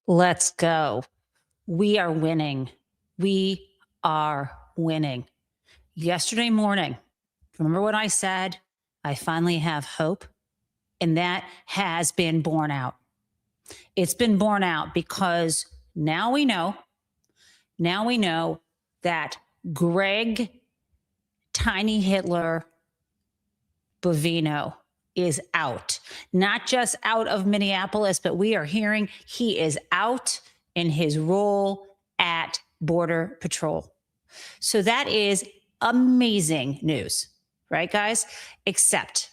Let's go. We are winning. We are winning. Yesterday morning, remember what I said? I finally have hope. And that has been borne out. It's been borne out because now we know that Greg Tiny Hitler Bovino is out, not just out of Minneapolis, but we are hearing he is out in his role at Border Patrol. So that is amazing news, right, guys? Except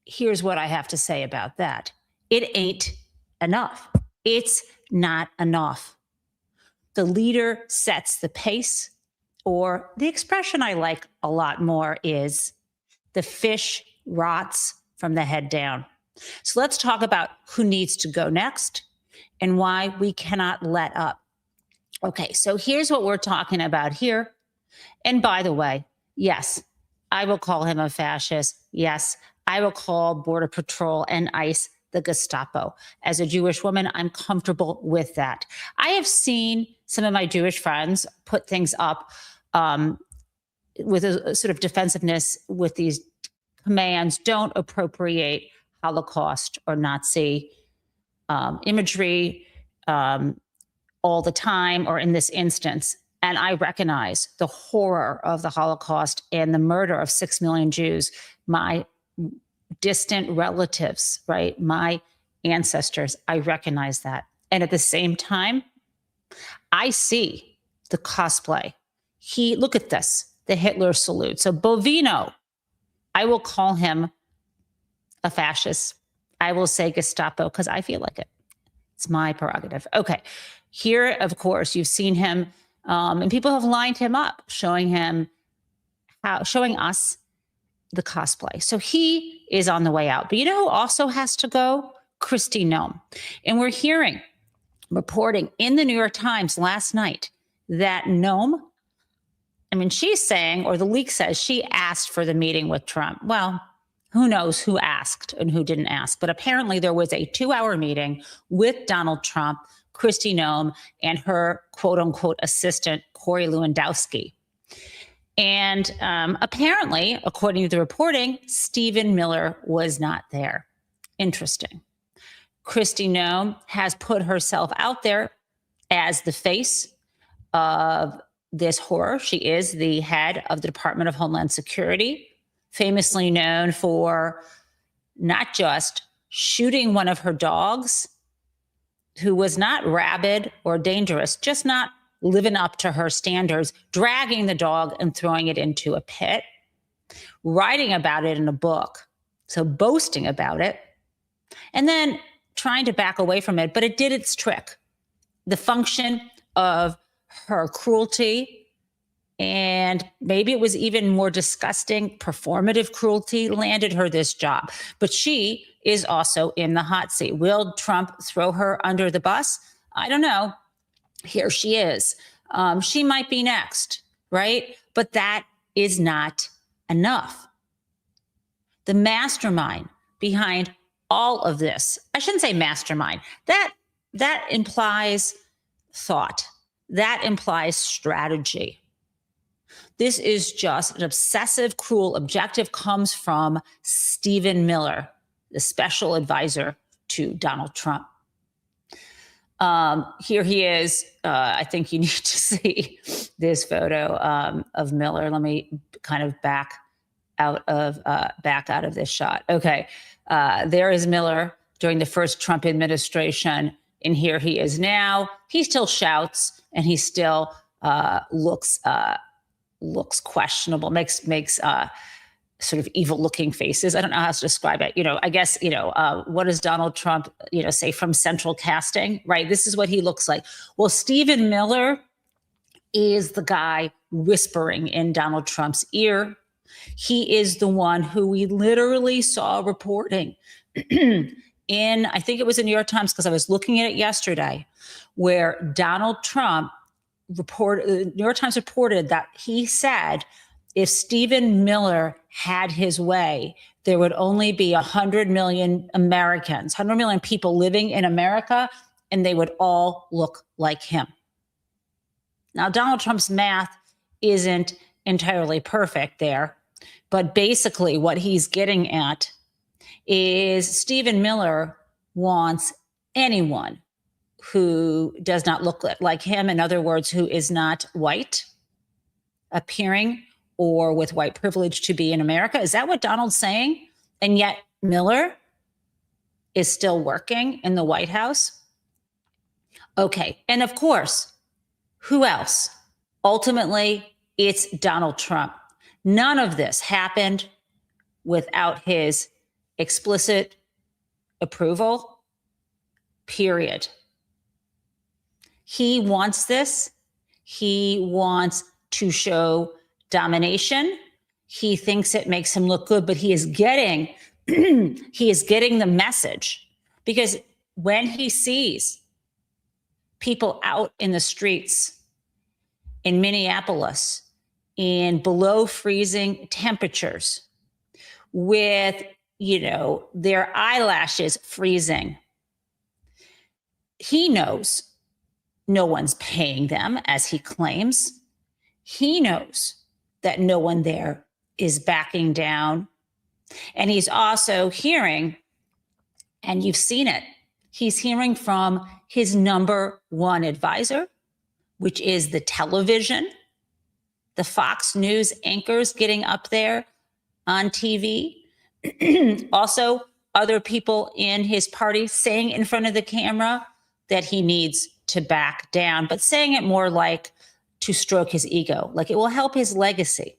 here's what I have to say about that. It ain't enough. It's not enough. The leader sets the pace, or the expression I like a lot more is the fish rots from the head down. So let's talk about who needs to go next and why we cannot let up. Okay, so here's what we're talking about here. And by the way, yes, I will call him a fascist. Yes, I will call Border Patrol and ICE the Gestapo. As a Jewish woman, I'm comfortable with that. I have seen some of my Jewish friends put things up with a sort of defensiveness with these commands: don't appropriate Holocaust or Nazi imagery all the time, or in this instance. And I recognize the horror of the Holocaust and the murder of 6 million Jews, my distant relatives, right? My ancestors. I recognize that. And at the same time, I see the cosplay. Look at this, the Hitler salute. So Bovino, I will call him a fascist. I will say Gestapo because I feel like it. It's my prerogative. Okay. Here, of course, you've seen him, and people have lined him up, showing us the cosplay. So he is on the way out. But you know who also has to go? Kristi Noem. And we're reporting in the New York Times last night that Noem, she's saying, or the leak says, she asked for the meeting with Trump. Well, who knows who asked and who didn't ask. But apparently there was a 2-hour meeting with Donald Trump, Kristi Noem, and her quote unquote assistant, Corey Lewandowski. And apparently, according to the reporting, Stephen Miller was not there. Interesting. Kristi Noem has put herself out there as the face of this horror. She is the head of the Department of Homeland Security, famously known for not just shooting one of her dogs, who was not rabid or dangerous, just not living up to her standards, dragging the dog and throwing it into a pit, writing about it in a book, so boasting about it, and then trying to back away from it. But it did its trick. The function of her cruelty, and maybe it was even more disgusting, performative cruelty, landed her this job. But she is also in the hot seat. Will Trump throw her under the bus? I don't know. Here she is. She might be next, right? But that is not enough. The mastermind behind all of this, I shouldn't say mastermind, that implies thought. That implies strategy. This is just an obsessive, cruel objective, comes from Stephen Miller, the special advisor to Donald Trump. Here he is. I think you need to see this photo of Miller. Let me kind of back out of this shot. Okay, there is Miller during the first Trump administration, and here he is now. He still shouts, and he still looks questionable. Makes sort of evil-looking faces. I don't know how to describe it. I guess, what does Donald Trump, say from central casting, right? This is what he looks like. Well, Stephen Miller is the guy whispering in Donald Trump's ear. He is the one who we literally saw reporting in, I think it was the New York Times, because I was looking at it yesterday, where Donald Trump the New York Times reported that he said, if Stephen Miller had his way, there would only be 100 million Americans, 100 million people living in America, and they would all look like him. Now, Donald Trump's math isn't entirely perfect there, but basically what he's getting at is Stephen Miller wants anyone who does not look like him, in other words, who is not white, appearing or with white privilege to be in America. Is that what Donald's saying? And yet Miller is still working in the White House? Okay. And of course, who else? Ultimately, it's Donald Trump. None of this happened without his explicit approval, period. He wants this. He wants to show domination. He thinks it makes him look good, but he is getting the message, because when he sees people out in the streets in Minneapolis in below freezing temperatures with, their eyelashes freezing, he knows no one's paying them, as he claims. He knows that no one there is backing down. And he's also hearing, and you've seen it, he's hearing from his number one advisor, which is the television, the Fox News anchors getting up there on TV. Also, other people in his party saying in front of the camera that he needs to back down, but saying it more like to stroke his ego, like it will help his legacy.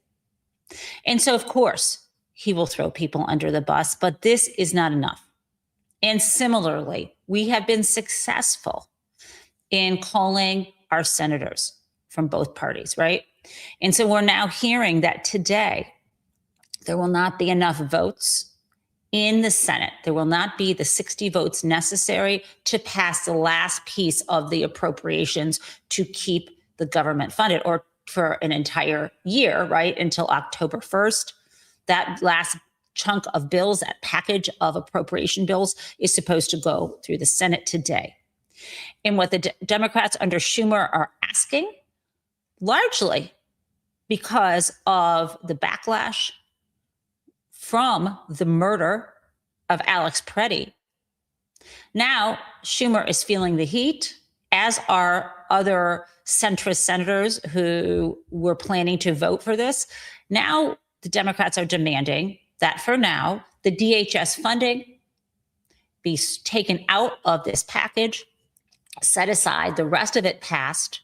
And so, of course, he will throw people under the bus, but this is not enough. And similarly, we have been successful in calling our senators from both parties, right? And so we're now hearing that today there will not be enough votes in the Senate. There will not be the 60 votes necessary to pass the last piece of the appropriations to keep the government funded, or for an entire year, right, until October 1st. That last chunk of bills, that package of appropriation bills, is supposed to go through the Senate today. And what the Democrats under Schumer are asking, largely because of the backlash from the murder of Alex Preddy. Now, Schumer is feeling the heat, as are other centrist senators who were planning to vote for this. Now, the Democrats are demanding that for now, the DHS funding be taken out of this package, set aside, the rest of it passed,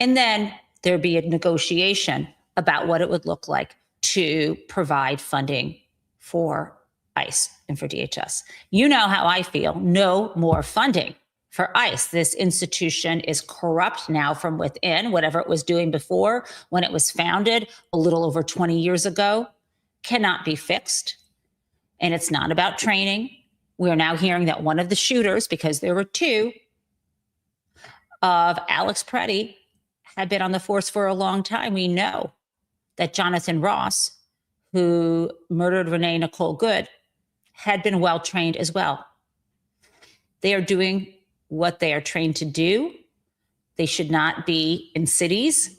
and then there be a negotiation about what it would look like to provide funding for ICE and for DHS. You know how I feel. No more funding for ICE. This institution is corrupt now from within. Whatever it was doing before, when it was founded a little over 20 years ago, cannot be fixed. And it's not about training. We're now hearing that one of the shooters, because there were two, of Alex Preddy had been on the force for a long time. We know that Jonathan Ross, who murdered Renee Nicole Good, had been well trained as well. They are doing what they are trained to do. They should not be in cities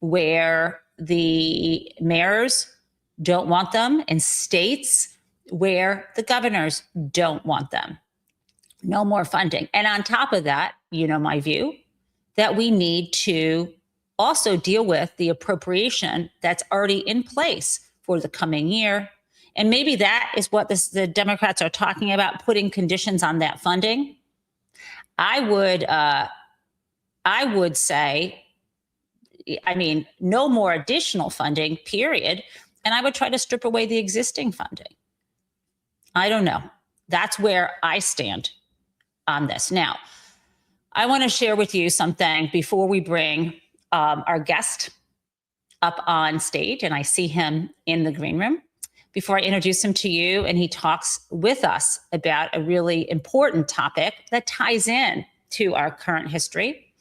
where the mayors don't want them, in states where the governors don't want them. No more funding. And on top of that, my view, that we need to also deal with the appropriation that's already in place for the coming year. And maybe that is what the Democrats are talking about, putting conditions on that funding. I would say, no more additional funding, period. And I would try to strip away the existing funding. I don't know. That's where I stand on this. Now, I want to share with you something before we bring our guest up on stage, and I see him in the green room. Before I introduce him to you and he talks with us about a really important topic that ties in to our current history,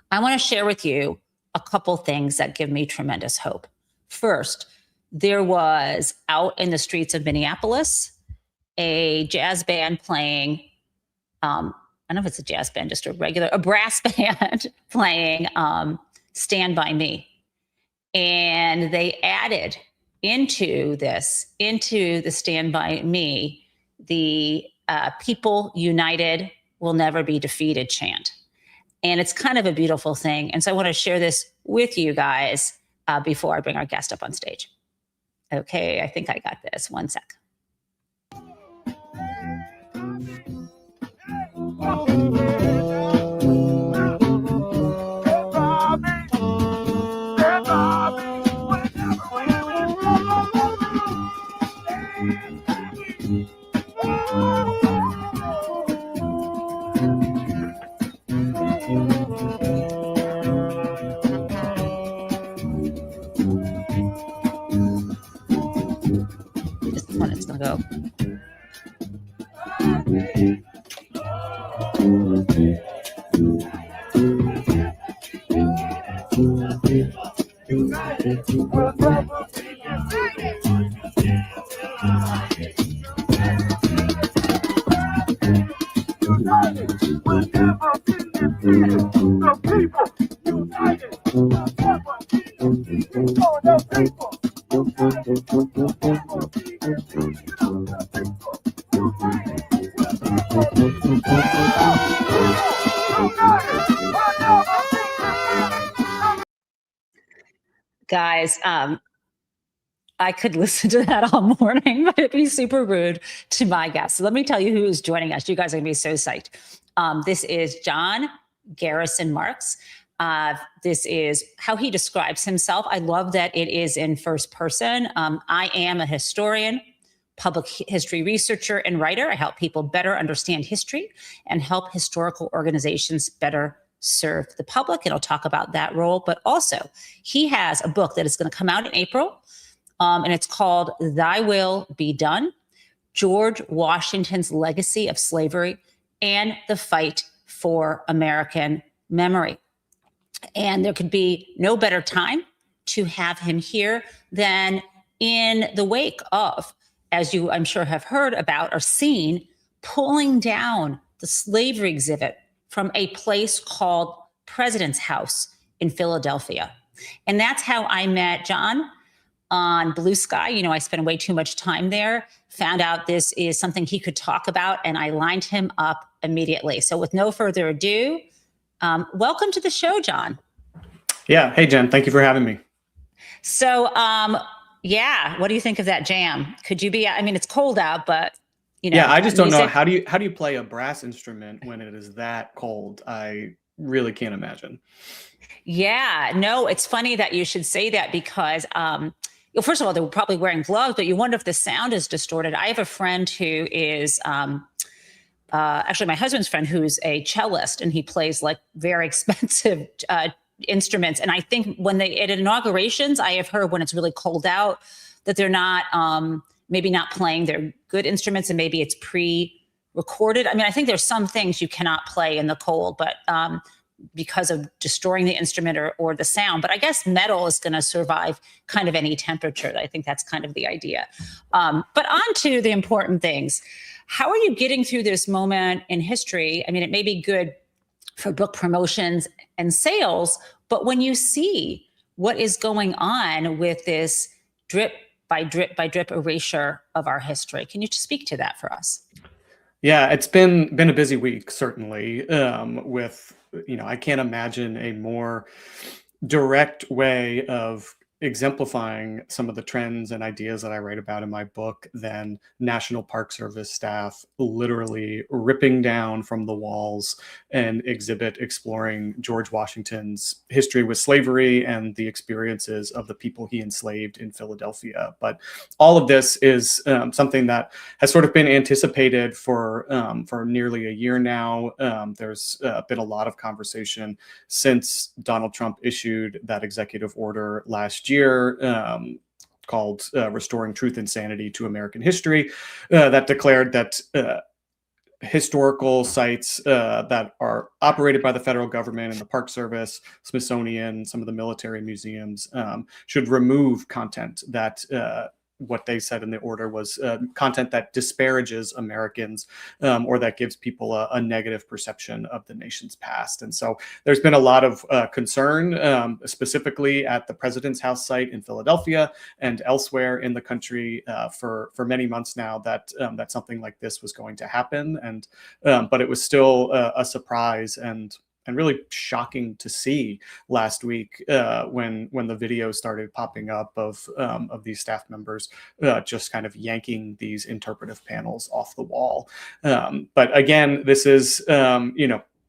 I want to share with you a couple things that give me tremendous hope. First, there was out in the streets of Minneapolis a jazz band playing I don't know if it's a jazz band, just a brass band playing Stand By Me. And they added into the Stand By Me, the People United Will Never Be Defeated chant. And it's kind of a beautiful thing. And so I want to share this with you guys before I bring our guest up on stage. Okay, I think I got this. One sec. This one is going to go. Guys, I could listen to that all morning, but it'd be super rude to my guests. So let me tell you who is joining us. You guys are going to be so psyched. This is John Garrison Marks. This is how he describes himself. I love that it is in first person. I am a historian, public history researcher, and writer. I help people better understand history and help historical organizations better serve the public. And I'll talk about that role. But also, he has a book that is going to come out in April. And it's called Thy Will Be Done, George Washington's Legacy of Slavery and the Fight for American Memory. And there could be no better time to have him here than in the wake of, as you I'm sure have heard about or seen, pulling down the slavery exhibit from a place called President's House in Philadelphia. And that's how I met John on Blue Sky. You know, I spent way too much time there, found out this is something he could talk about, and I lined him up immediately. So with no further ado, welcome to the show, John. Yeah. Hey, Jen, thank you for having me. So, yeah, what do you think of that jam? Could you be, I mean, it's cold out, but you know. Yeah, I just don't know. How do you play a brass instrument when it is that cold? I really can't imagine. Yeah, no, it's funny that you should say that because, first of all, they were probably wearing gloves, but you wonder if the sound is distorted. I have a friend who is actually my husband's friend who's a cellist, and he plays like very expensive instruments. And I think when they at inaugurations, I have heard when it's really cold out that they're not maybe not playing their good instruments, and maybe it's pre-recorded. I mean, I think there's some things you cannot play in the cold, but because of destroying the instrument or the sound. But I guess metal is going to survive kind of any temperature. I think that's kind of the idea. But on to the important things. How are you getting through this moment in history? I mean, it may be good for book promotions and sales, but when you see what is going on with this drip by drip by drip erasure of our history, can you just speak to that for us? Yeah, it's been a busy week, certainly, with, you know, I can't imagine a more direct way of exemplifying some of the trends and ideas that I write about in my book than National Park Service staff literally ripping down from the walls an exhibit exploring George Washington's history with slavery and the experiences of the people he enslaved in Philadelphia. But all of this is something that has sort of been anticipated for nearly a year now. There's been a lot of conversation since Donald Trump issued that executive order last year called Restoring Truth and Sanity to American History, that declared that historical sites that are operated by the federal government and the Park Service, Smithsonian, some of the military museums should remove content that what they said in the order was content that disparages Americans or that gives people a negative perception of the nation's past. And so there's been a lot of concern, specifically at the President's House site in Philadelphia and elsewhere in the country for many months now that that something like this was going to happen. And but it was still a surprise and really shocking to see last week when the video started popping up of these staff members just kind of yanking these interpretive panels off the wall. But again, this is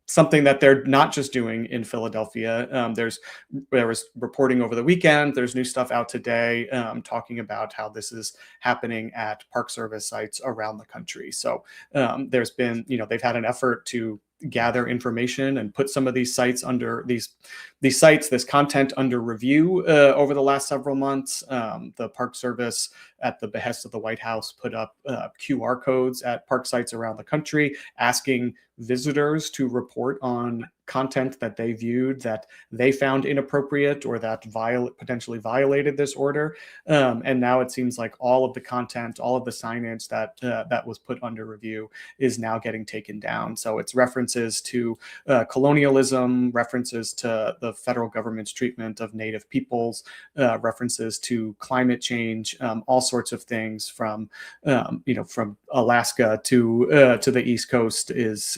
something that they're not just doing in Philadelphia. There was reporting over the weekend. There's new stuff out today talking about how this is happening at Park Service sites around the country. So there's been, they've had an effort to gather information and put some of these sites under this content under review over the last several months. The Park Service, at the behest of the White House, put up QR codes at park sites around the country asking visitors to report on content that they viewed that they found inappropriate or that potentially violated this order. And now it seems like all of the content, all of the signage that was put under review is now getting taken down. So it's references to colonialism, references to the federal government's treatment of Native peoples, references to climate change, all sorts of things from from Alaska to the East Coast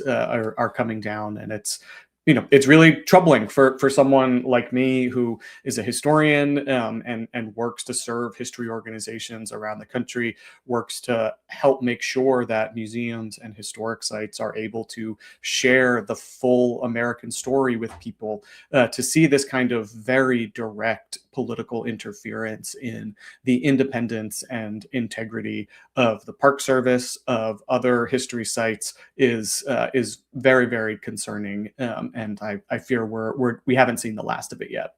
are coming down, and it's really troubling for someone like me who is a historian and works to serve history organizations around the country, works to help make sure that museums and historic sites are able to share the full American story with people, to see this kind of very direct political interference in the independence and integrity of the Park Service, of other history sites, is very, very concerning. And I fear we haven't seen the last of it yet.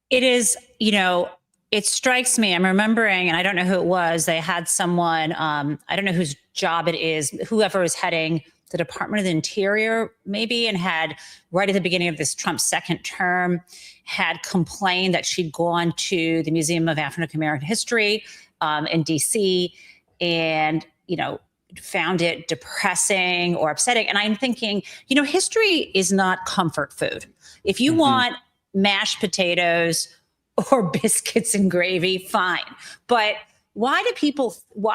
It is, it strikes me. I'm remembering, and I don't know who it was. They had someone, I don't know whose job it is, whoever is heading the Department of the Interior, maybe, and had, right at the beginning of this Trump's second term, had complained that she'd gone to the Museum of African American History in DC and, found it depressing or upsetting. And I'm thinking, history is not comfort food. If you want mashed potatoes or biscuits and gravy, fine. But why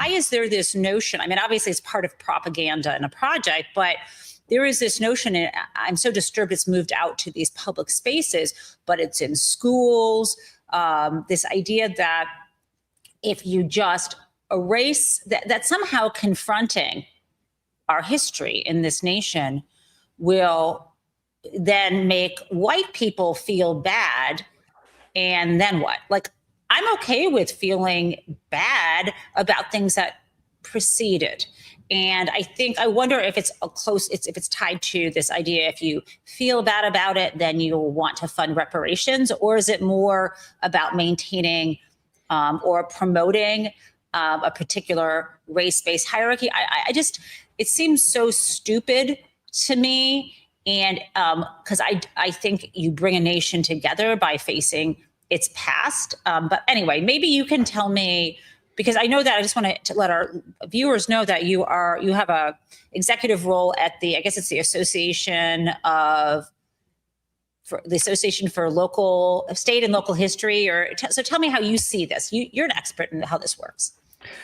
is there this notion? I mean, obviously it's part of propaganda and a project, but there is this notion, and I'm so disturbed it's moved out to these public spaces, but it's in schools, this idea that if you just erase that somehow confronting our history in this nation will then make white people feel bad. And then what? Like, I'm okay with feeling bad about things that preceded. And I wonder if it's if it's tied to this idea, if you feel bad about it, then you'll want to fund reparations, or is it more about maintaining or promoting a particular race-based hierarchy? It seems so stupid to me. And because I think you bring a nation together by facing its past. But anyway, maybe you can tell me, because I know that I just want to let our viewers know that you have a executive role at I guess it's the Association for Local State and Local History. So tell me how you see this. You're an expert in how this works.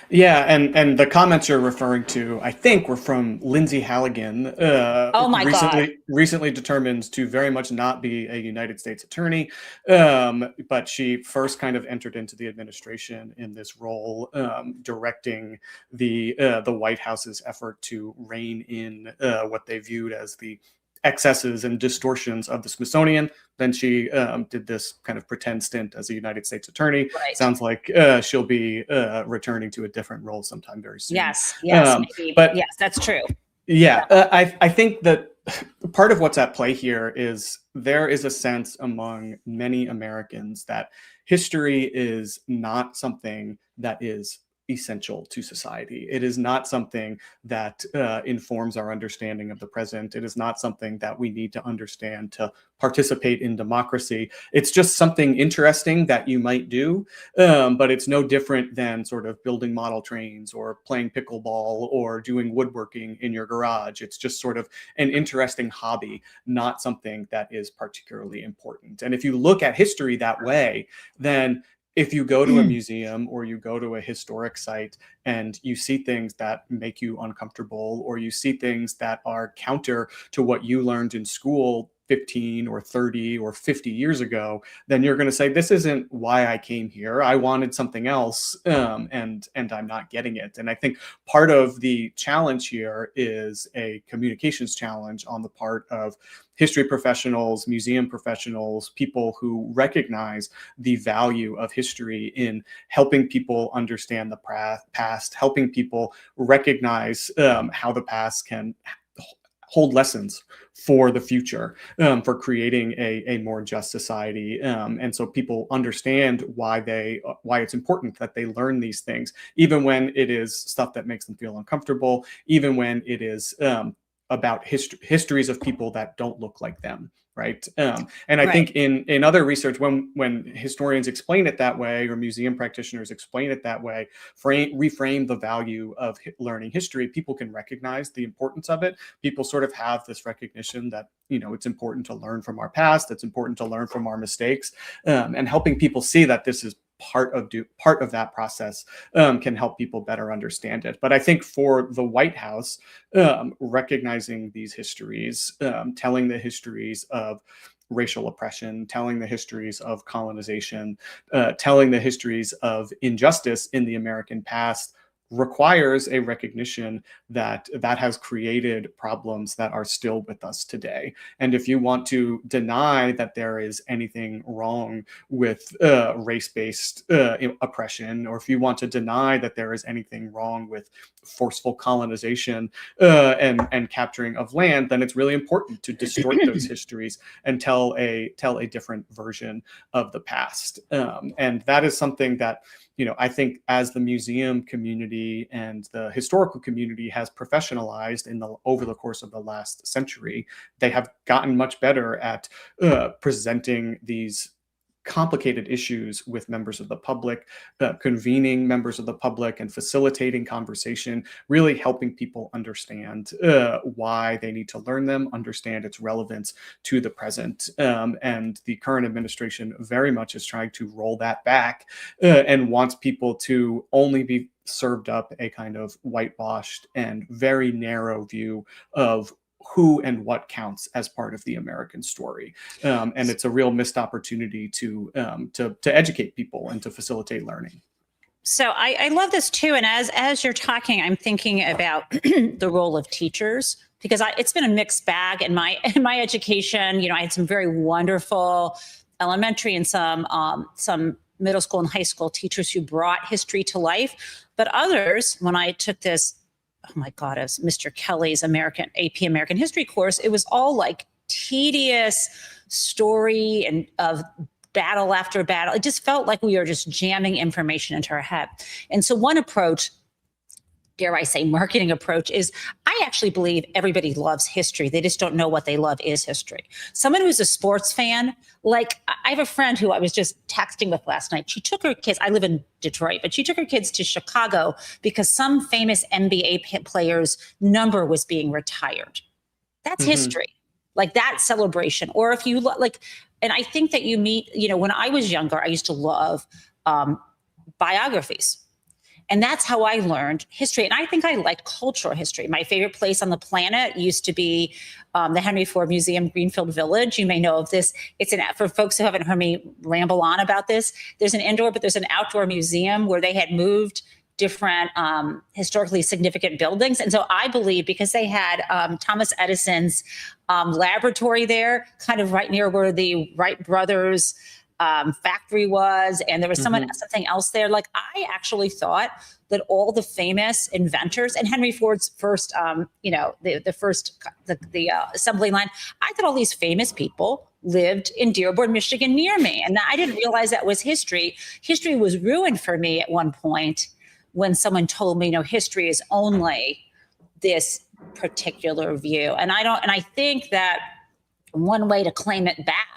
Yeah, and the comments you're referring to, I think, were from Lindsay Halligan, oh my God. recently determined to very much not be a United States attorney, but she first kind of entered into the administration in this role, directing the White House's effort to rein in what they viewed as the excesses and distortions of the Smithsonian. Then she did this kind of pretend stint as a United States attorney. Right. Sounds like she'll be returning to a different role sometime very soon. Yes, maybe. But yes, that's true. Yeah, I think that part of what's at play here is there is a sense among many Americans that history is not something that is essential to society. It is not something that informs our understanding of the present. It is not something that we need to understand to participate in democracy. It's just something interesting that you might do, but it's no different than sort of building model trains or playing pickleball or doing woodworking in your garage. It's just sort of an interesting hobby, not something that is particularly important. And if you look at history that way, then if you go to a museum or you go to a historic site and you see things that make you uncomfortable, or you see things that are counter to what you learned in school 15 or 30 or 50 years ago, then you're going to say, this isn't why I came here. I wanted something else, and I'm not getting it. And I think part of the challenge here is a communications challenge on the part of history professionals, museum professionals, people who recognize the value of history in helping people understand the past, helping people recognize how the past can hold lessons for the future, for creating a more just society. And so people understand why it's important that they learn these things, even when it is stuff that makes them feel uncomfortable, even when it is about histories of people that don't look like them. Right. And I think in other research, when historians explain it that way, or museum practitioners explain it that way, reframe the value of learning history, people can recognize the importance of it. People sort of have this recognition that, it's important to learn from our past. It's important to learn from our mistakes, and helping people see that this is part of that process can help people better understand it. But I think for the White House, recognizing these histories, telling the histories of racial oppression, telling the histories of colonization, telling the histories of injustice in the American past, requires a recognition that has created problems that are still with us today. And if you want to deny that there is anything wrong with race-based oppression, or if you want to deny that there is anything wrong with forceful colonization and capturing of land, then it's really important to distort those histories and tell a different version of the past. And that is something that, I think as the museum community and the historical community has professionalized over the course of the last century, they have gotten much better at presenting these complicated issues with members of the public, convening members of the public and facilitating conversation, really helping people understand why they need to learn them, understand its relevance to the present. And the current administration very much is trying to roll that back and wants people to only be served up a kind of whitewashed and very narrow view of who and what counts as part of the American story. And it's a real missed opportunity to educate people and to facilitate learning. So I love this too. And as you're talking, I'm thinking about the role of teachers, because it's been a mixed bag in my education. I had some very wonderful elementary and some middle school and high school teachers who brought history to life. But others, when I took this, oh my God, it was Mr. Kelly's AP American History course, it was all like tedious story and of battle after battle. It just felt like we were just jamming information into our head. And so one approach, dare I say, marketing approach, is I actually believe everybody loves history. They just don't know what they love is history. Someone who's a sports fan, like I have a friend who I was just texting with last night. She took her kids, I live in Detroit, but she took her kids to Chicago because some famous NBA player's number was being retired. That's history, like that celebration. Or if you and I think that you meet, when I was younger, I used to love biographies. And that's how I learned history. And I think I liked cultural history. My favorite place on the planet used to be the Henry Ford Museum, Greenfield Village. You may know of this. For folks who haven't heard me ramble on about this, there's an indoor, but there's an outdoor museum where they had moved different historically significant buildings. And so I believe because they had Thomas Edison's laboratory there, kind of right near where the Wright brothers factory was, and there was something else there. Like I actually thought that all the famous inventors and Henry Ford's first, the assembly line, I thought all these famous people lived in Dearborn, Michigan near me. And I didn't realize that was history. History was ruined for me at one point when someone told me, history is only this particular view. And I think that one way to claim it back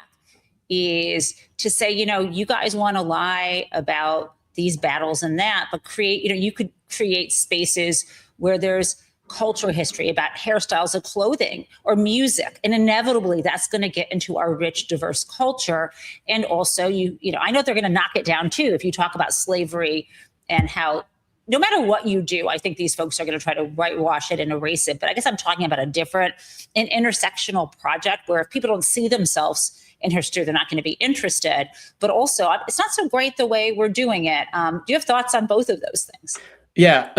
is to say, you guys want to lie about these battles and that, but you could create spaces where there's cultural history about hairstyles of clothing or music. And inevitably that's going to get into our rich, diverse culture. And also I know they're going to knock it down too. If you talk about slavery and how no matter what you do, I think these folks are going to try to whitewash it and erase it. But I guess I'm talking about an intersectional project where if people don't see themselves in history, they're not going to be interested. But also, it's not so great the way we're doing it. Do you have thoughts on both of those things? Yeah,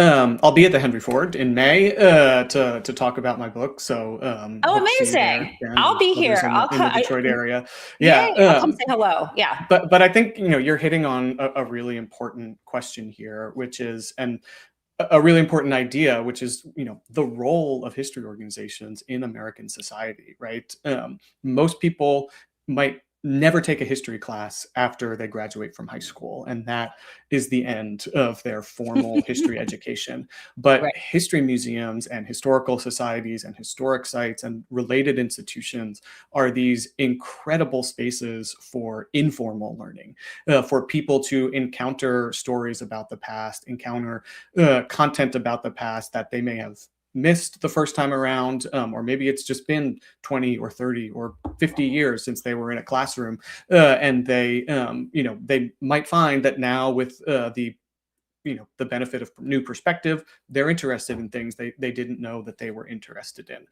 I'll be at the Henry Ford in May to talk about my book. So, amazing! I'll be here. In the Detroit area. Yeah, I'll come say hello. Yeah, but I think you're hitting on a really important question here, which is a really important idea, which is the role of history organizations in American society. Right? Most people might never take a history class after they graduate from high school, and that is the end of their formal history education. But right. History museums and historical societies and historic sites and related institutions are these incredible spaces for informal learning, for people to encounter stories about the past, encounter content about the past that they may have missed the first time around, or maybe it's just been 20 or 30 or 50 years since they were in a classroom, and they might find that now with the benefit of new perspective, they're interested in things they didn't know that they were interested in.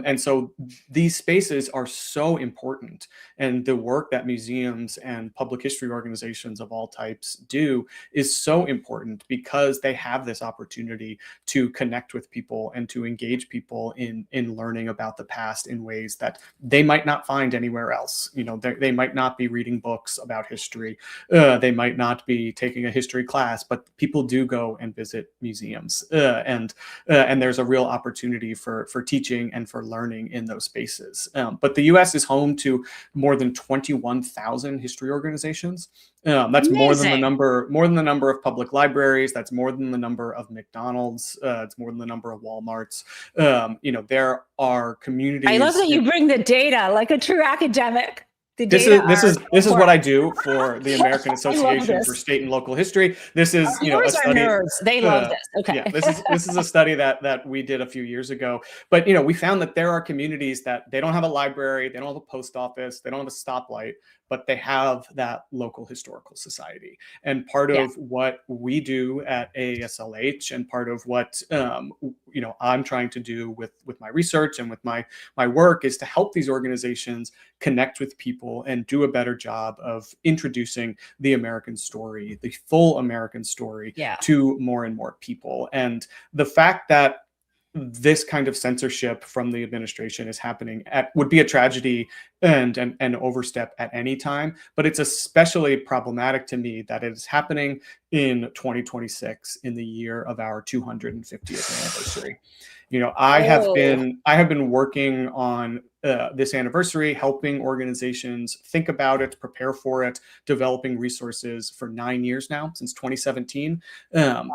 And so these spaces are so important. And the work that museums and public history organizations of all types do is so important because they have this opportunity to connect with people and to engage people in learning about the past in ways that they might not find anywhere else. They might not be reading books about history. They might not be taking a history class, but people do go and visit museums, and there's a real opportunity for teaching and for learning in those spaces. But the U.S. is home to more than 21,000 history organizations. That's Amazing. more than the number of public libraries. That's more than the number of McDonald's. It's more than the number of Walmarts. There are communities. I love that you bring the data like a true academic. This is what I do for the American Association for State and Local History. This is a study. Nerds. They love this. Okay. Yeah, this is a study that we did a few years ago. But we found that there are communities that they don't have a library, they don't have a post office, they don't have a stoplight, but they have that local historical society. And part of what we do at AASLH, and part of what I'm trying to do with my research and with my work, is to help these organizations connect with people and do a better job of introducing the American story, the full American story, to more and more people. And the fact that this kind of censorship from the administration is happening would be a tragedy and an overstep at any time. But it's especially problematic to me that it is happening in 2026, in the year of our 250th anniversary. I have been working on this anniversary, helping organizations think about it, prepare for it, developing resources for 9 years now, since 2017. Wow.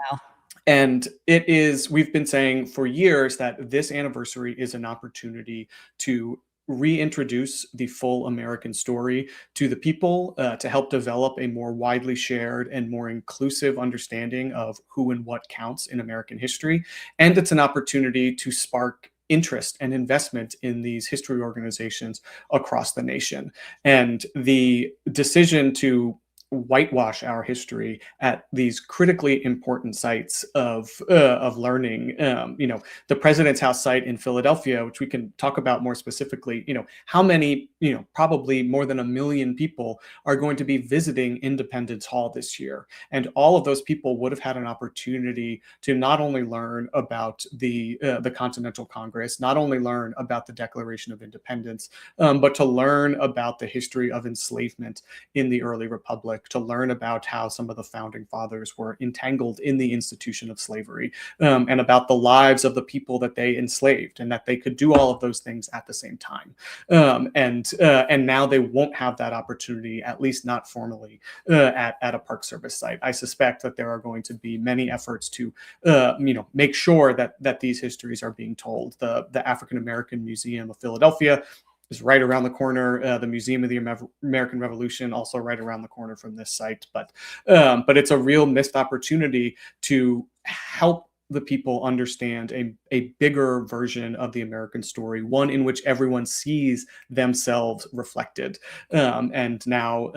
And we've been saying for years that this anniversary is an opportunity to reintroduce the full American story to the people, to help develop a more widely shared and more inclusive understanding of who and what counts in American history. And it's an opportunity to spark interest and investment in these history organizations across the nation. And the decision to whitewash our history at these critically important sites of learning, the President's House site in Philadelphia, which we can talk about more specifically. How many, probably more than 1 million people are going to be visiting Independence Hall this year, and all of those people would have had an opportunity to not only learn about the Continental Congress, not only learn about the Declaration of Independence, but to learn about the history of enslavement in the early republic, public to learn about how some of the founding fathers were entangled in the institution of slavery, and about the lives of the people that they enslaved, and that they could do all of those things at the same time. And now they won't have that opportunity, at least not formally, at a Park Service site. I suspect that there are going to be many efforts to make sure that these histories are being told. The African American Museum of Philadelphia is right around the corner. The Museum of the American Revolution also right around the corner from this site. But it's a real missed opportunity to help the people understand a bigger version of the American story, one in which everyone sees themselves reflected. And now,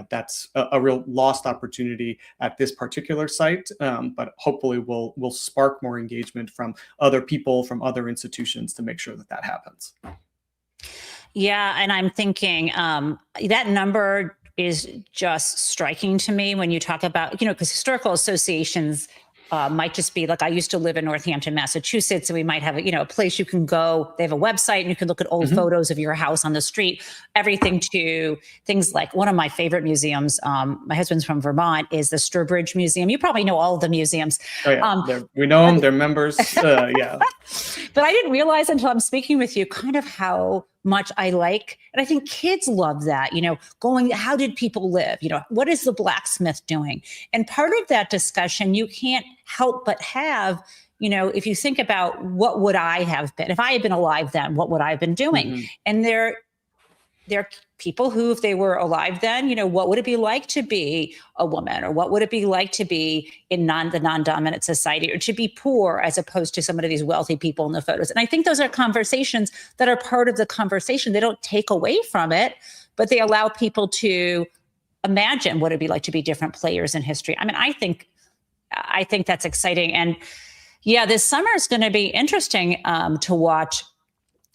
that's a real lost opportunity at this particular site, but hopefully will spark more engagement from other people, from other institutions, to make sure that happens. Yeah, and I'm thinking that number is just striking to me when you talk about, because historical associations might just be like, I used to live in Northampton, Massachusetts, and we might have a place you can go. They have a website and you can look at old photos of your house on the street, everything to things like one of my favorite museums. My husband's from Vermont, is the Sturbridge Museum. You probably know all of the museums. Oh, yeah. We know them, they're members. Yeah. But I didn't realize until I'm speaking with you kind of how much I like, and I think kids love that, going, how did people live? What is the blacksmith doing? And part of that discussion, you can't help but have, if you think about what would I have been, if I had been alive then, what would I have been doing? And there are people who, if they were alive then, what would it be like to be a woman, or what would it be like to be in the non-dominant society, or to be poor as opposed to some of these wealthy people in the photos. And I think those are conversations that are part of the conversation. They don't take away from it, but they allow people to imagine what it'd be like to be different players in history. I mean, I think that's exciting. And yeah, this summer is going to be interesting to watch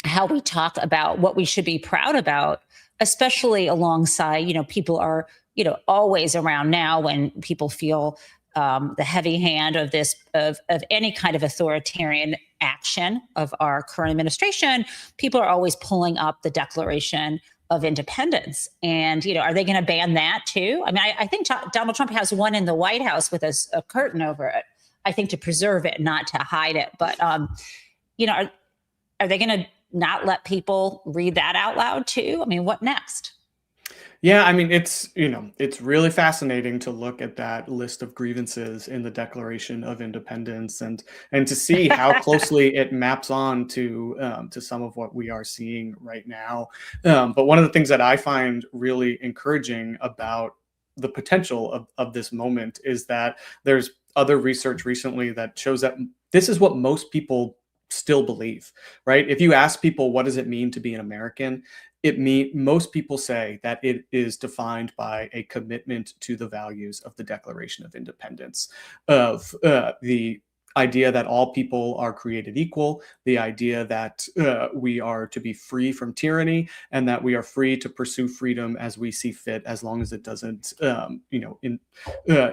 how we talk about what we should be proud about, especially alongside, people are, always around now when people feel the heavy hand of this, of any kind of authoritarian action of our current administration. People are always pulling up the Declaration of Independence. And, are they going to ban that too? I mean, I think Donald Trump has one in the White House with a curtain over it, I think to preserve it, not to hide it. But, are they going to not let people read that out loud too? I mean, what next? Yeah, I mean, it's really fascinating to look at that list of grievances in the Declaration of Independence, and to see how closely it maps on to some of what we are seeing right now. But one of the things that I find really encouraging about the potential of this moment is that there's other research recently that shows that this is what most people still believe, right? If you ask people, what does it mean to be an American? Most people say that it is defined by a commitment to the values of the Declaration of Independence, of the idea that all people are created equal, the idea that we are to be free from tyranny, and that we are free to pursue freedom as we see fit, as long as it doesn't,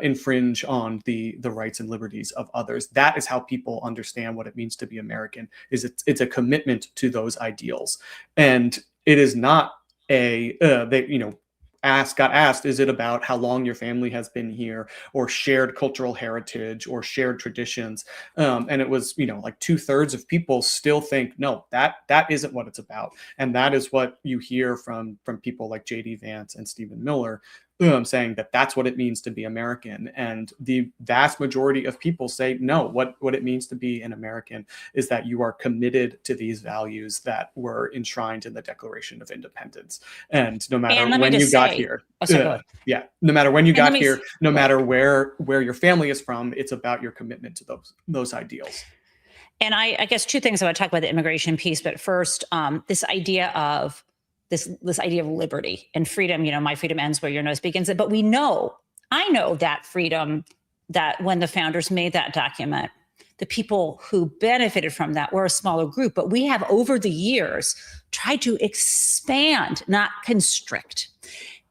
infringe on the rights and liberties of others. That is how people understand what it means to be American. It's a commitment to those ideals, and it is not got asked, is it about how long your family has been here, or shared cultural heritage, or shared traditions? And it was, like 2/3 of people still think, no, that isn't what it's about. And that is what you hear from people like J.D. Vance and Stephen Miller, saying that that's what it means to be American. And the vast majority of people say, no, what it means to be an American is that you are committed to these values that were enshrined in the Declaration of Independence. And no matter when you got here, no matter when you got here, no matter where your family is from, it's about your commitment to those ideals. And I guess two things I want to talk about the immigration piece, but first, this idea of liberty and freedom. My freedom ends where your nose begins. But I know that freedom, that when the founders made that document, the people who benefited from that were a smaller group. But we have, over the years, tried to expand, not constrict.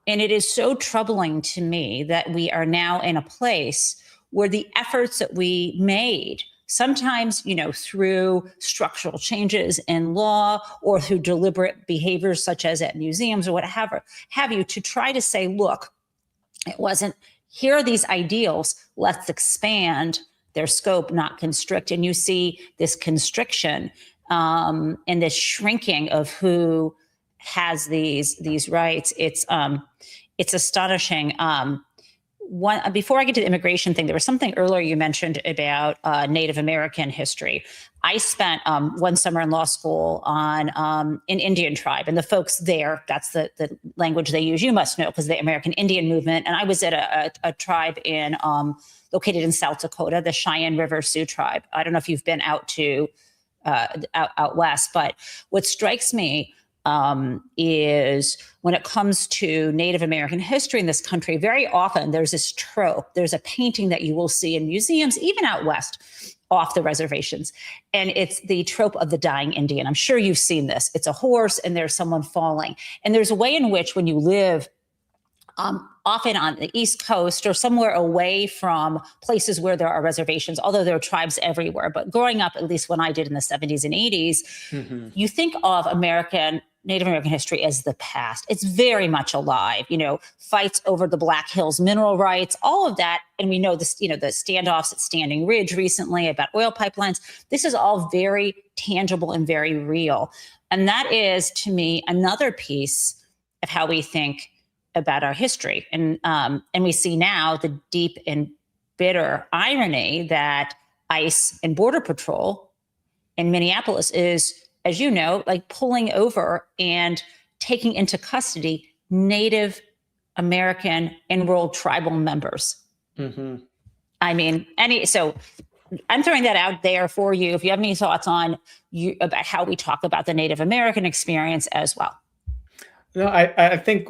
And it is so troubling to me that we are now in a place where the efforts that we made, sometimes, through structural changes in law, or through deliberate behaviors such as at museums or whatever have you, to try to say, look, It wasn't, here are these ideals, let's expand their scope, not constrict. And you see this constriction and this shrinking of who has these rights. It's astonishing. Before I get to the immigration thing, there was something earlier you mentioned about Native American history. I spent one summer in law school on an Indian tribe, and the folks there, that's the language they use. You must know, because the American Indian movement. And I was at a tribe located in South Dakota, the Cheyenne River Sioux tribe. I don't know if you've been out to out west, but what strikes me is when it comes to Native American history in this country, very often there's this trope. There's a painting that you will see in museums, even out west, off the reservations. And it's the trope of the dying Indian. I'm sure you've seen this. It's a horse and there's someone falling. And there's a way in which when you live often on the East Coast or somewhere away from places where there are reservations, although there are tribes everywhere. But growing up, at least when I did in the 70s and 80s, you think of Native American history as the past. It's very much alive, fights over the Black Hills mineral rights, all of that. And we know this, the standoffs at Standing Ridge recently about oil pipelines. This is all very tangible and very real. And that is, to me, another piece of how we think about our history. And we see now the deep and bitter irony that ICE and Border Patrol in Minneapolis is, as you know, like pulling over and taking into custody Native American enrolled tribal members. I mean, so I'm throwing that out there for you. If you have any thoughts on about how we talk about the Native American experience as well. No, I think,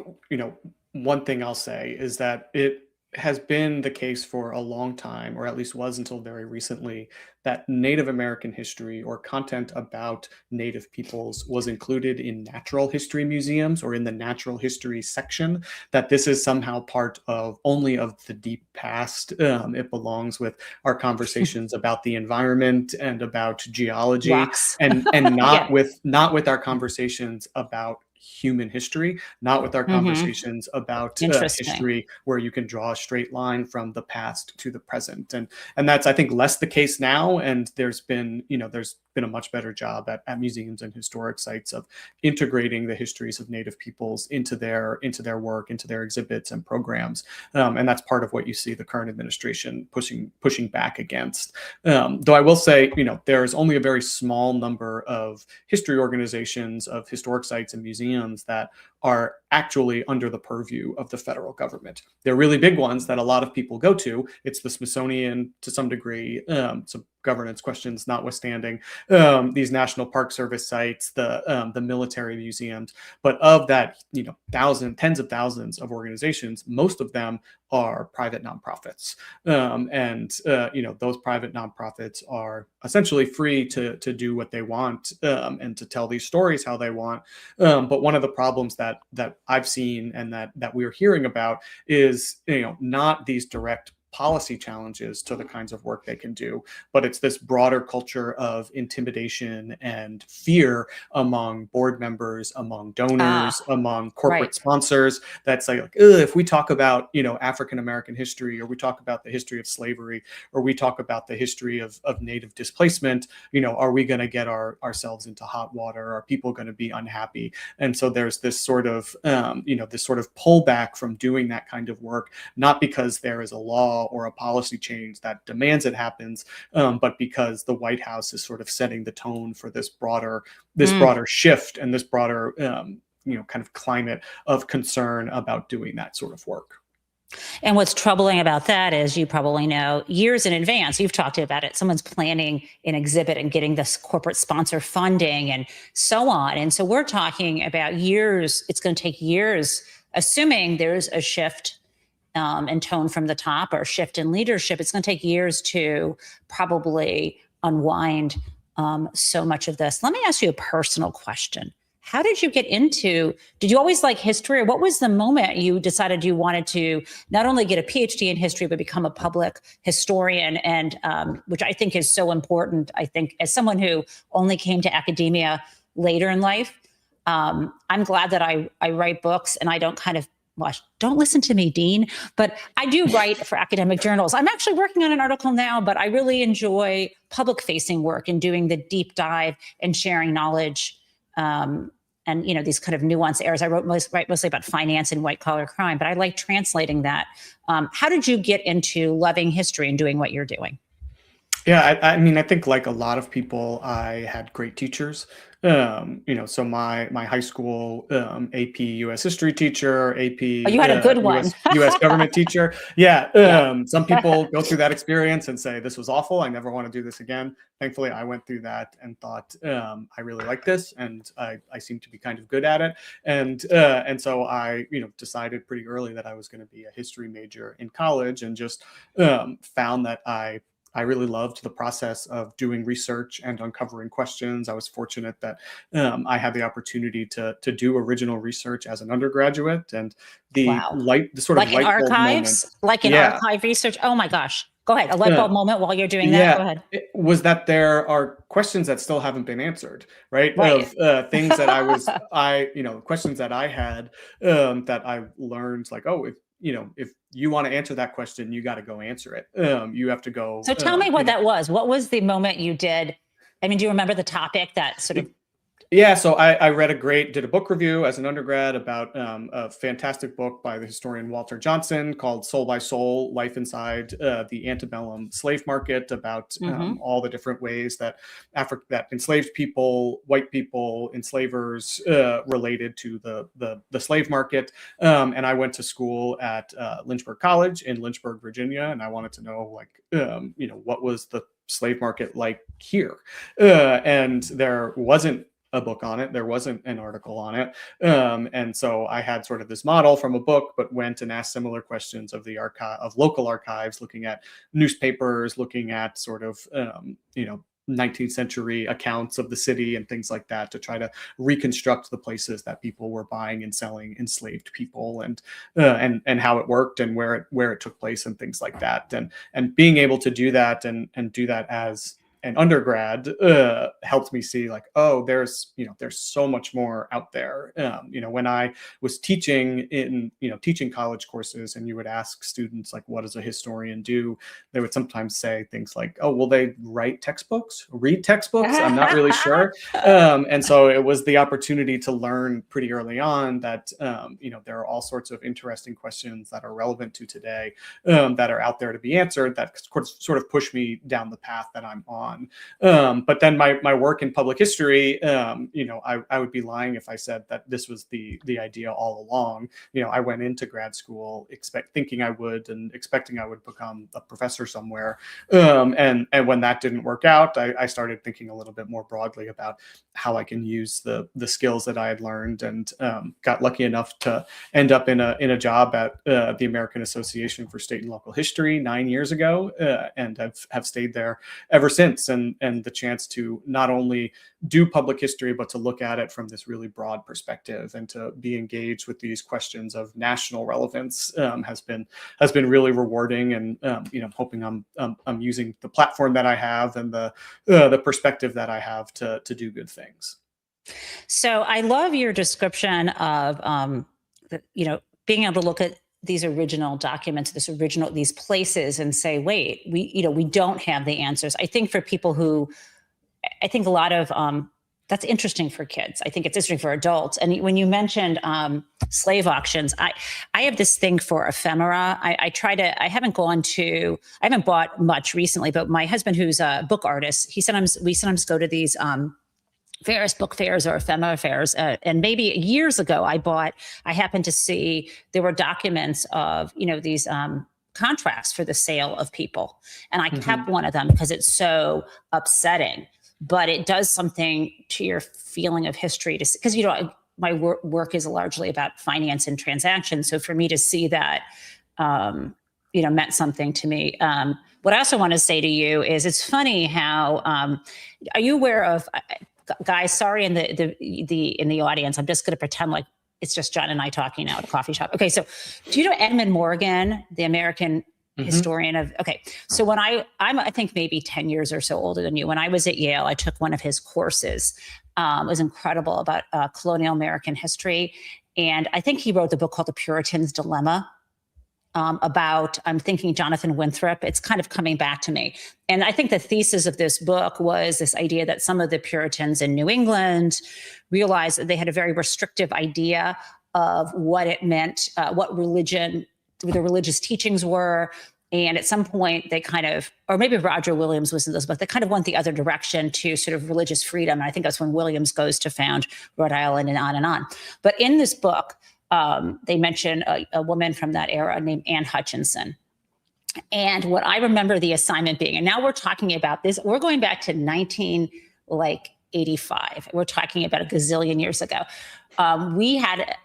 one thing I'll say is that it has been the case for a long time, or at least was until very recently, that Native American history or content about Native peoples was included in natural history museums or in the natural history section, that this is somehow part of the deep past. It belongs with our conversations about the environment and about geology, and not with our conversations about human history, not with our conversations about history where you can draw a straight line from the past to the present. And that's, I think, less the case now. And there's been a much better job at museums and historic sites of integrating the histories of Native peoples into their work, into their exhibits and programs. And that's part of what you see the current administration pushing back against. Though I will say, there's only a very small number of history organizations, of historic sites and museums that are actually under the purview of the federal government. They're really big ones that a lot of people go to. It's the Smithsonian to some degree, some governance questions notwithstanding, these National Park Service sites, the military museums. But of that, tens of thousands of organizations, most of them are private nonprofits. Those private nonprofits are essentially free to do what they want and to tell these stories how they want. But one of the problems that I've seen and that we're hearing about is, not these direct policy challenges to the kinds of work they can do, but it's this broader culture of intimidation and fear among board members, among donors, among corporate sponsors. That's like, if we talk about, African American history, or we talk about the history of slavery, or we talk about the history of Native displacement, are we going to get ourselves into hot water? Are people going to be unhappy? And so there's this sort of, this sort of pullback from doing that kind of work, not because there is a law or a policy change that demands it happens, but because the White House is sort of setting the tone for this broader shift and this broader kind of climate of concern about doing that sort of work. And what's troubling about that is, you probably know, years in advance, you've talked about it, someone's planning an exhibit and getting this corporate sponsor funding and so on. And so we're talking about years. It's going to take years, assuming there's a shift in tone from the top or shift in leadership. It's going to take years to probably unwind so much of this. Let me ask you a personal question. How did you get did you always like history, or what was the moment you decided you wanted to not only get a PhD in history, but become a public historian? And which I think is so important. I think, as someone who only came to academia later in life, I'm glad that I write books and I don't kind of Watch, don't listen to me, Dean, but I do write for academic journals. I'm actually working on an article now, but I really enjoy public facing work and doing the deep dive and sharing knowledge. And, these kind of nuanced areas. I write mostly about finance and white collar crime, but I like translating that. How did you get into loving history and doing what you're doing? Yeah, I mean, I think like a lot of people, I had great teachers. So my high school AP U.S. history teacher, Oh, AP you had a good one. U.S. government teacher. Yeah, Yeah. some people go through that experience and say this was awful. I never want to do this again. Thankfully, I went through that and thought I really like this, and I seem to be kind of good at it. And so I decided pretty early that I was going to be a history major in college, and just found that I really loved the process of doing research and uncovering questions. I was fortunate that I had the opportunity to do original research as an undergraduate, and the Wow. sort of Like in light bulb moment. archives, like in Yeah, archive research. Oh my gosh. Go ahead. A light bulb moment while you're doing that. Go yeah, ahead. it was that there are questions that still haven't been answered, right? Right. Of things that questions that I had, that I learned, like, oh, if you want to answer that question, you got to go answer it. You have to go, So tell me what that was. What was the moment you did? I mean, do you remember the topic that sort of? Yeah, so I did a book review as an undergrad about a fantastic book by the historian Walter Johnson called Soul by Soul: Life Inside the Antebellum Slave Market, about all the different ways that that enslaved people, white people, enslavers related to the slave market. And I went to school at Lynchburg College in Lynchburg, Virginia, and I wanted to know, like, what was the slave market like here? And there wasn't a book on it. There wasn't an article on it. And so I had sort of this model from a book, but went and asked similar questions of local archives, looking at newspapers, looking at sort of, 19th century accounts of the city and things like that, to try to reconstruct the places that people were buying and selling enslaved people, and how it worked, and where it took place, and things like that. And being able to do that and do that as an undergrad helped me see, like, oh, there's so much more out there. When I was teaching teaching college courses, and you would ask students, like, what does a historian do? They would sometimes say things like, oh, will they read textbooks? I'm not really sure. And so it was the opportunity to learn pretty early on that there are all sorts of interesting questions that are relevant to today, that are out there to be answered, that sort of push me down the path that I'm on. But then my work in public history, I would be lying if I said that this was the idea all along. I went into grad school thinking I would, and expecting I would become a professor somewhere. And when that didn't work out, I started thinking a little bit more broadly about how I can use the skills that I had learned, and got lucky enough to end up in a job at the American Association for State and Local History 9 years ago, and have stayed there ever since. And the chance to not only do public history, but to look at it from this really broad perspective, and to be engaged with these questions of national relevance, has been really rewarding. And hoping I'm using the platform that I have, and the perspective that I have to do good things. So I love your description of being able to look at these original documents, these places, and say, wait, we don't have the answers. I think for people I think a lot of that's interesting for kids. I think it's interesting for adults. And when you mentioned slave auctions, I have this thing for ephemera. I haven't bought much recently, but my husband, who's a book artist, we sometimes go to these book fairs or ephemera fairs. And maybe years ago, I happened to see there were documents of, these contracts for the sale of people. And I kept one of them because it's so upsetting, but it does something to your feeling of history, because, my work is largely about finance and transactions. So for me to see that, meant something to me. What I also want to say to you is, it's funny how, are you aware of, guys, sorry, in the audience, I'm just going to pretend like it's just John and I talking now at a coffee shop. Okay, so do you know Edmund Morgan, the American historian of? Okay, so when I'm I think maybe 10 years or so older than you. When I was at Yale, I took one of his courses, was incredible about colonial American history. And I think he wrote the book called The Puritan's Dilemma, I'm thinking Jonathan Winthrop. It's kind of coming back to me. And I think the thesis of this book was this idea that some of the Puritans in New England realized that they had a very restrictive idea of what it meant, what religion, the religious teachings were. And at some point, they kind of, or maybe Roger Williams was in this book, they kind of went the other direction to sort of religious freedom. And I think that's when Williams goes to found Rhode Island and on and on. But in this book, they mention a woman from that era named Anne Hutchinson. And what I remember the assignment being, and now we're talking about this, we're going back to 1985. We're talking about a gazillion years ago. We had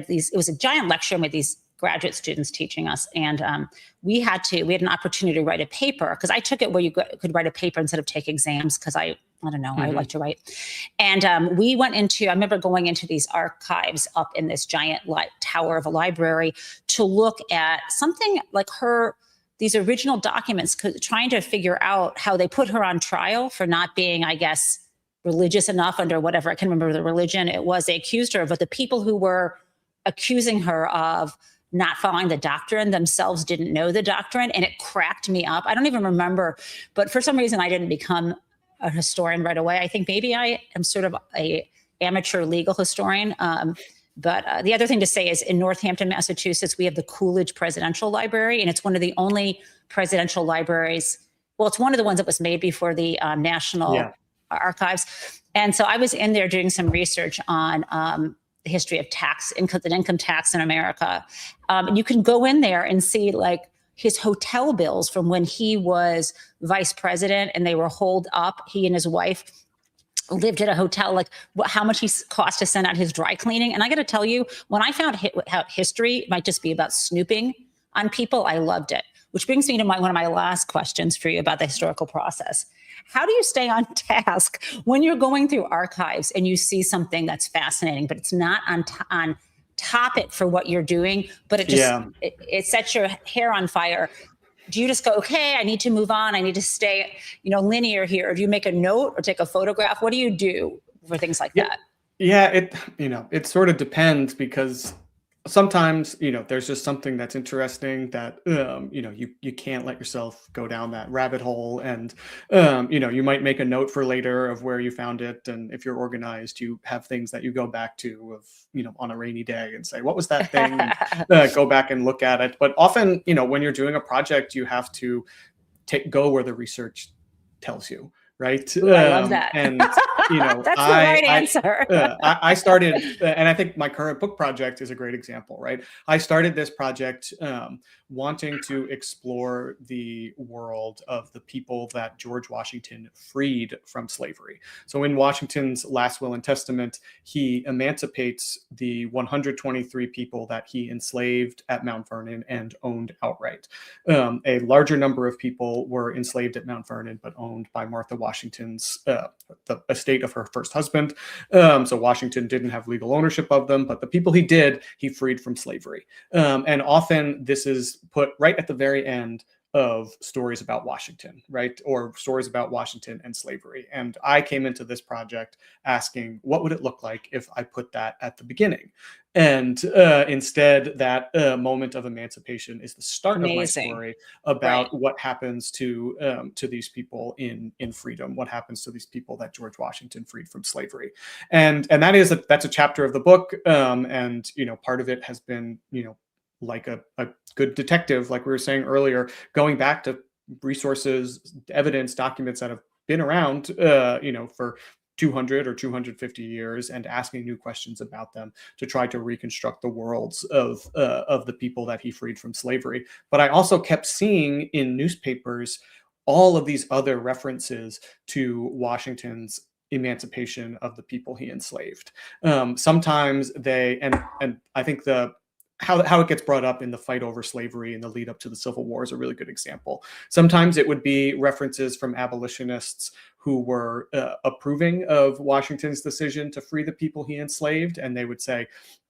these, it was a giant lecture room with these graduate students teaching us. And we had an opportunity to write a paper, because I took it where you could write a paper instead of take exams, because I don't know, I like to write. And we went into, I remember going into these archives up in this giant tower of a library to look at something like these original documents, trying to figure out how they put her on trial for not being, I guess, religious enough under whatever, I can remember the religion it was they accused her of, but the people who were accusing her of not following the doctrine themselves didn't know the doctrine. And it cracked me up. I don't even remember, but for some reason I didn't become a historian right away. I think maybe I am sort of a amateur legal historian. But the other thing to say is in Northampton, Massachusetts, we have the Coolidge Presidential Library, and it's one of the only presidential libraries. Well, it's one of the ones that was made before the National Archives. And so I was in there doing some research on the history of income tax in America. You can go in there and see like his hotel bills from when he was vice president and they were holed up. He and his wife lived at a hotel, like how much he cost to send out his dry cleaning. And I got to tell you, when I found how history might just be about snooping on people, I loved it. Which brings me to one of my last questions for you about the historical process. How do you stay on task when you're going through archives and you see something that's fascinating, but it's not on topic for what you're doing, but it just it sets your hair on fire? Do you just go, okay, I need to move on, I need to stay, linear here? Or do you make a note or take a photograph? What do you do for things like that? Yeah, it sort of depends, because sometimes, there's just something that's interesting that, you can't let yourself go down that rabbit hole. And, you might make a note for later of where you found it. And if you're organized, you have things that you go back to on a rainy day and say, what was that thing? And, go back and look at it. But often, when you're doing a project, you have to go where the research tells you. Right. Ooh, I love that. And, that's the right answer. I started, and I think my current book project is a great example, right? I started this project wanting to explore the world of the people that George Washington freed from slavery. So in Washington's last will and testament, he emancipates the 123 people that he enslaved at Mount Vernon and owned outright. A larger number of people were enslaved at Mount Vernon, but owned by Martha Washington's, the estate of her first husband. So Washington didn't have legal ownership of them, but the people he did, he freed from slavery. And often this is put right at the very end of stories about Washington, right? Or stories about Washington and slavery. And I came into this project asking, what would it look like if I put that at the beginning? And instead, that moment of emancipation is the start of my story about what happens to these people in freedom, what happens to these people that George Washington freed from slavery. And that's a chapter of the book. And part of it has been, like a good detective, like we were saying earlier, going back to resources, evidence, documents that have been around, for 200 or 250 years, and asking new questions about them to try to reconstruct the worlds of the people that he freed from slavery. But I also kept seeing in newspapers all of these other references to Washington's emancipation of the people he enslaved. Sometimes and I think how it gets brought up in the fight over slavery and the lead up to the Civil War is a really good example. Sometimes it would be references from abolitionists who were approving of Washington's decision to free the people he enslaved, and they would say,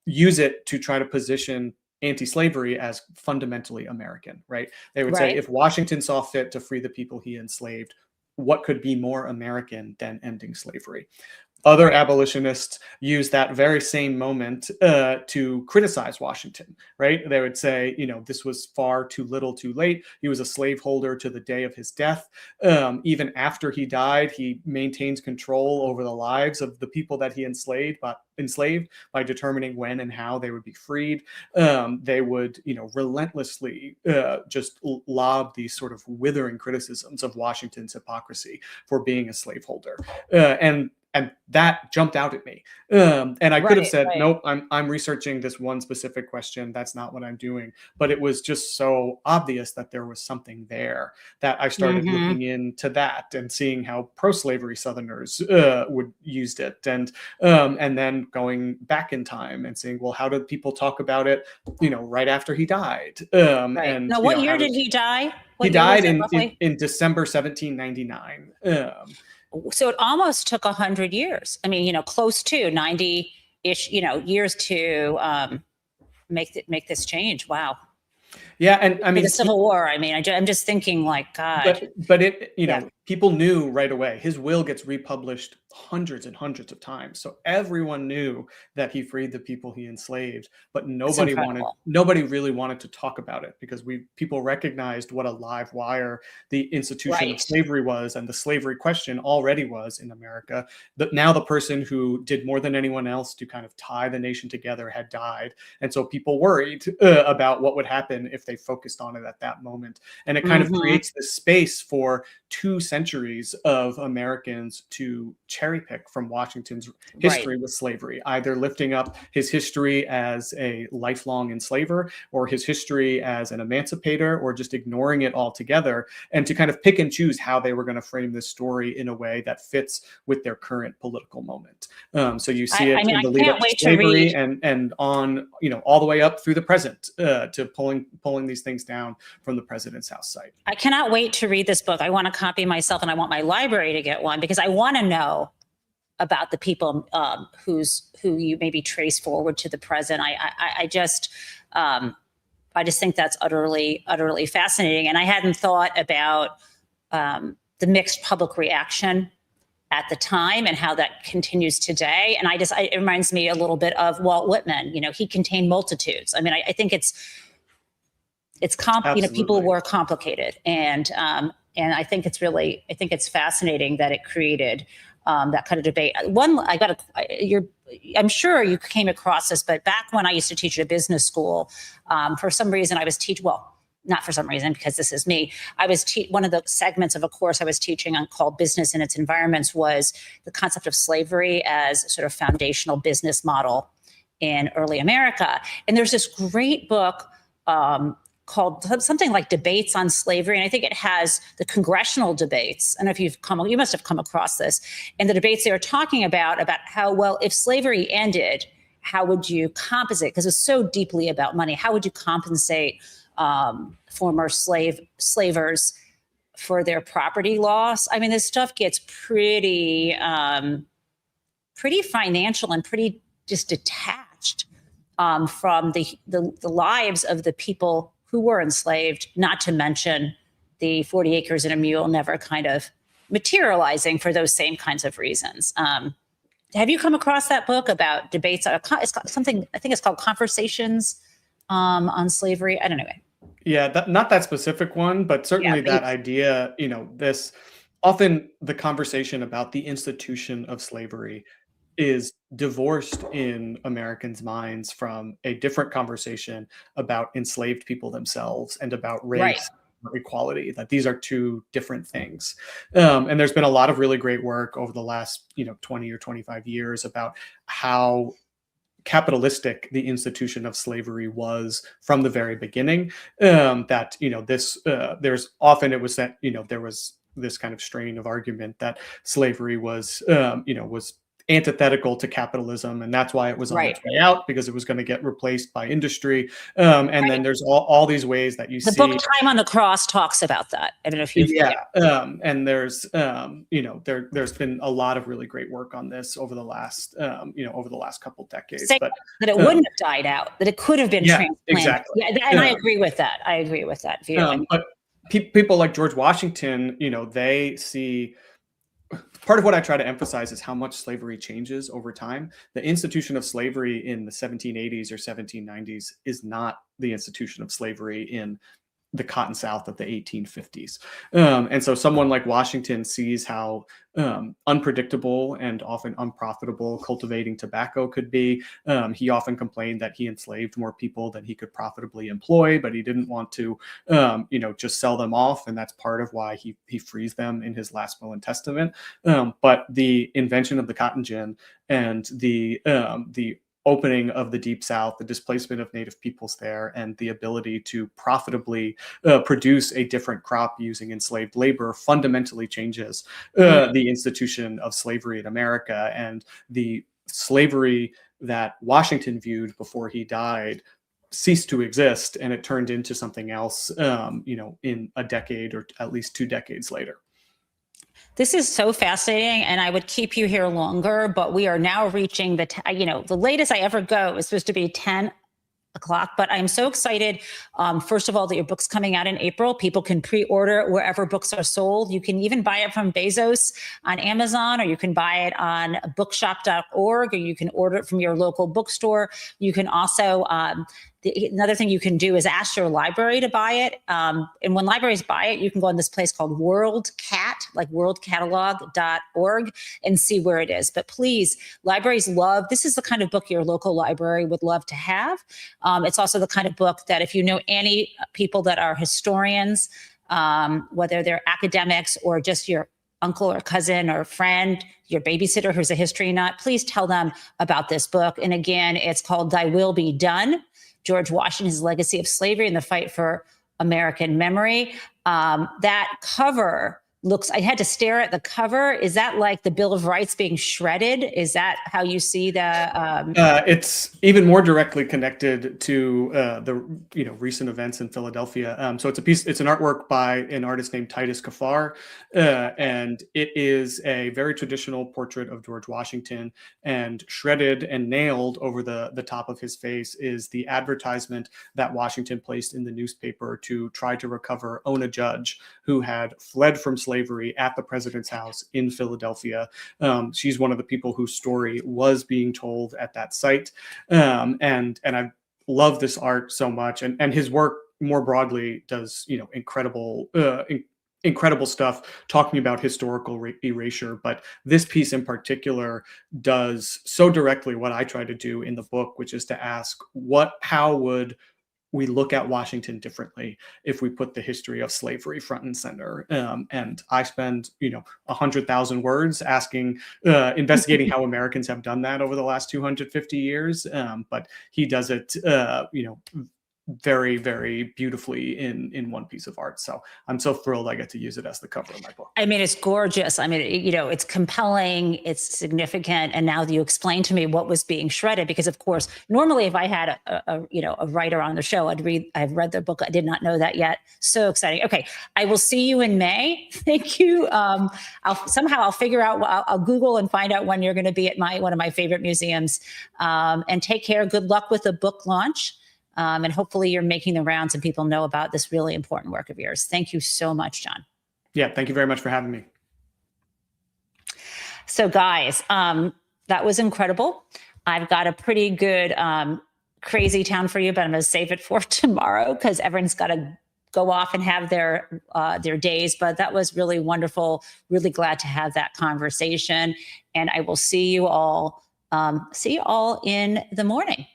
use it to try to position anti-slavery as fundamentally American, right? They would say, if Washington saw fit to free the people he enslaved, what could be more American than ending slavery? Other Right. abolitionists use that very same moment to criticize Washington, right? They would say, this was far too little too late. He was a slaveholder to the day of his death. Even after he died, he maintains control over the lives of the people that he enslaved by determining when and how they would be freed. They would, relentlessly just lob these sort of withering criticisms of Washington's hypocrisy for being a slaveholder. And that jumped out at me. And I could have Right. said, Right. nope, I'm researching this one specific question. That's not what I'm doing. But it was just so obvious that there was something there that I started Hmm. looking into that and seeing how pro-slavery Southerners would used it, and then going back in time and seeing, well, how did people talk about it, right after he died, Right. and Now, what year how did he die? he What year was died it in, in roughly? in December 1799. So it almost took 100 years. I mean, close to 90-ish, years to make this change. Wow. Yeah, and I For the mean, Civil War. I mean, I'm just thinking, like, God. but it, Yeah. people knew right away. His will gets republished hundreds and hundreds of times, so everyone knew that he freed the people he enslaved. But That's incredible. nobody really wanted to talk about it because people recognized what a live wire the institution of Right. slavery was, and the slavery question already was in America. That now the person who did more than anyone else to kind of tie the nation together had died, and so people worried about what would happen if they focused on it at that moment. And it kind of Hmm. creates this space for 2 centuries of Americans to cherry pick from Washington's Right. history with slavery, either lifting up his history as a lifelong enslaver or his history as an emancipator, or just ignoring it altogether, and to kind of pick and choose how they were going to frame this story in a way that fits with their current political moment. So you see I it mean, in I the lead up can't to wait to read. slavery, and on, all the way up through the present, to pulling these things down from the president's house site. I cannot wait to read this book. I want a copy myself, and I want my library to get one because I want to know about the people who you maybe trace forward to the present. Um, I just think that's utterly fascinating, and I hadn't thought about the mixed public reaction at the time and how that continues today. And it reminds me a little bit of Walt Whitman. He contained multitudes. I mean, I think people Absolutely. were complicated, and I think it's fascinating that it created that kind of debate. I'm sure you came across this, but back when I used to teach at a business school, for some reason I was teaching. Well, not for some reason, because this is me. One of the segments of a course I was teaching on called Business and Its Environments was the concept of slavery as sort of foundational business model in early America. And there's this great book called something like Debates on Slavery. And I think it has the congressional debates. I don't know if you must have come across this. And the debates they were talking about how, well, if slavery ended, how would you compensate? Because it's so deeply about money. How would you compensate former slavers for their property loss? I mean, this stuff gets pretty financial and pretty just detached from the lives of the people who were enslaved, not to mention the 40 acres and a mule never kind of materializing for those same kinds of reasons. Have you come across that book about debates? It's something, I think it's called Conversations on Slavery. I don't know. Yeah, not that specific one, but Yeah, certainly but that idea, this often the conversation about the institution of slavery is divorced in Americans' minds from a different conversation about enslaved people themselves and about right. race or equality, that these are two different things. And there's been a lot of really great work over the last, 20 or 25 years about how capitalistic the institution of slavery was from the very beginning. That this there's often it was that there was this kind of strain of argument that slavery was antithetical to capitalism, and that's why it was on Right. its way out, because it was going to get replaced by industry. And Right. then there's all these ways that you The book see. Time on the Cross talks about that. I don't know if you've. Yeah, Yeah. and there's been a lot of really great work on this over the last couple decades. Say But that it um, wouldn't have died out, that it could have been yeah, transplanted. exactly. Yeah, and I agree with that. I agree with that view. I mean, But people like George Washington, they see part of what I try to emphasize is how much slavery changes over time. The institution of slavery in the 1780s or 1790s is not the institution of slavery in the Cotton South of the 1850s. And so someone like Washington sees how unpredictable and often unprofitable cultivating tobacco could be. He often complained that he enslaved more people than he could profitably employ, but he didn't want to, just sell them off. And that's part of why he frees them in his last will and testament. But the invention of the cotton gin and the opening of the Deep South, the displacement of Native peoples there, and the ability to profitably produce a different crop using enslaved labor fundamentally changes the institution of slavery in America. And the slavery that Washington viewed before he died ceased to exist, and it turned into something else, in a decade or at least 2 decades later. This is so fascinating, and I would keep you here longer, but we are now reaching the latest I ever go is supposed to be 10 o'clock, but I'm so excited. First of all, that your book's coming out in April. People can pre-order it wherever books are sold. You can even buy it from Bezos on Amazon, or you can buy it on bookshop.org, or you can order it from your local bookstore. You can also, another thing you can do is ask your library to buy it. And when libraries buy it, you can go on this place called WorldCat, like worldcatalog.org, and see where it is. But please, libraries this is the kind of book your local library would love to have. It's also the kind of book that if you know any people that are historians, whether they're academics or just your uncle or cousin or friend, your babysitter who's a history nut, please tell them about this book. And again, it's called Thy Will Be Done, George Washington's Legacy of Slavery and the Fight for American Memory. That cover I had to stare at the cover. Is that like the Bill of Rights being shredded? Is that how you see the? It's even more directly connected to the recent events in Philadelphia. So it's an artwork by an artist named Titus Kaphar, and it is a very traditional portrait of George Washington. And shredded and nailed over the top of his face is the advertisement that Washington placed in the newspaper to try to recover Ona Judge, who had fled from slavery at the president's house in Philadelphia. She's one of the people whose story was being told at that site. And I love this art so much. And his work more broadly does, incredible stuff talking about historical erasure. But this piece in particular does so directly what I try to do in the book, which is to ask how would we look at Washington differently if we put the history of slavery front and center. And I spend, 100,000 words investigating how Americans have done that over the last 250 years. But he does it, very, very beautifully in one piece of art. So I'm so thrilled I get to use it as the cover of my book. I mean, it's gorgeous. I mean, it's compelling, it's significant. And now that you explained to me what was being shredded, because of course, normally if I had a writer on the show, I've read their book. I did not know that yet. So exciting. Okay. I will see you in May. Thank you. I'll figure out, I'll Google and find out when you're going to be at one of my favorite museums, and take care. Good luck with the book launch. And hopefully you're making the rounds and people know about this really important work of yours. Thank you so much, John. Yeah, thank you very much for having me. So guys, that was incredible. I've got a pretty good crazy town for you, but I'm going to save it for tomorrow because everyone's got to go off and have their days. But that was really wonderful. Really glad to have that conversation. And I will see you all in the morning.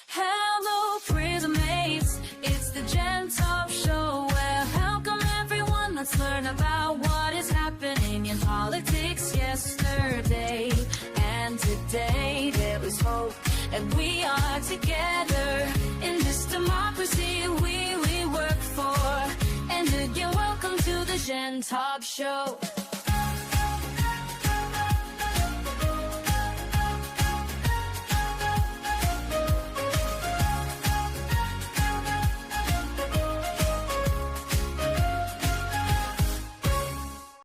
Hello, prison mates. It's the Gen Taub Show. Well, welcome everyone. Let's learn about what is happening in politics yesterday and today. There was hope, and we are together in this democracy we work for. And again, welcome to the Gen Taub Show.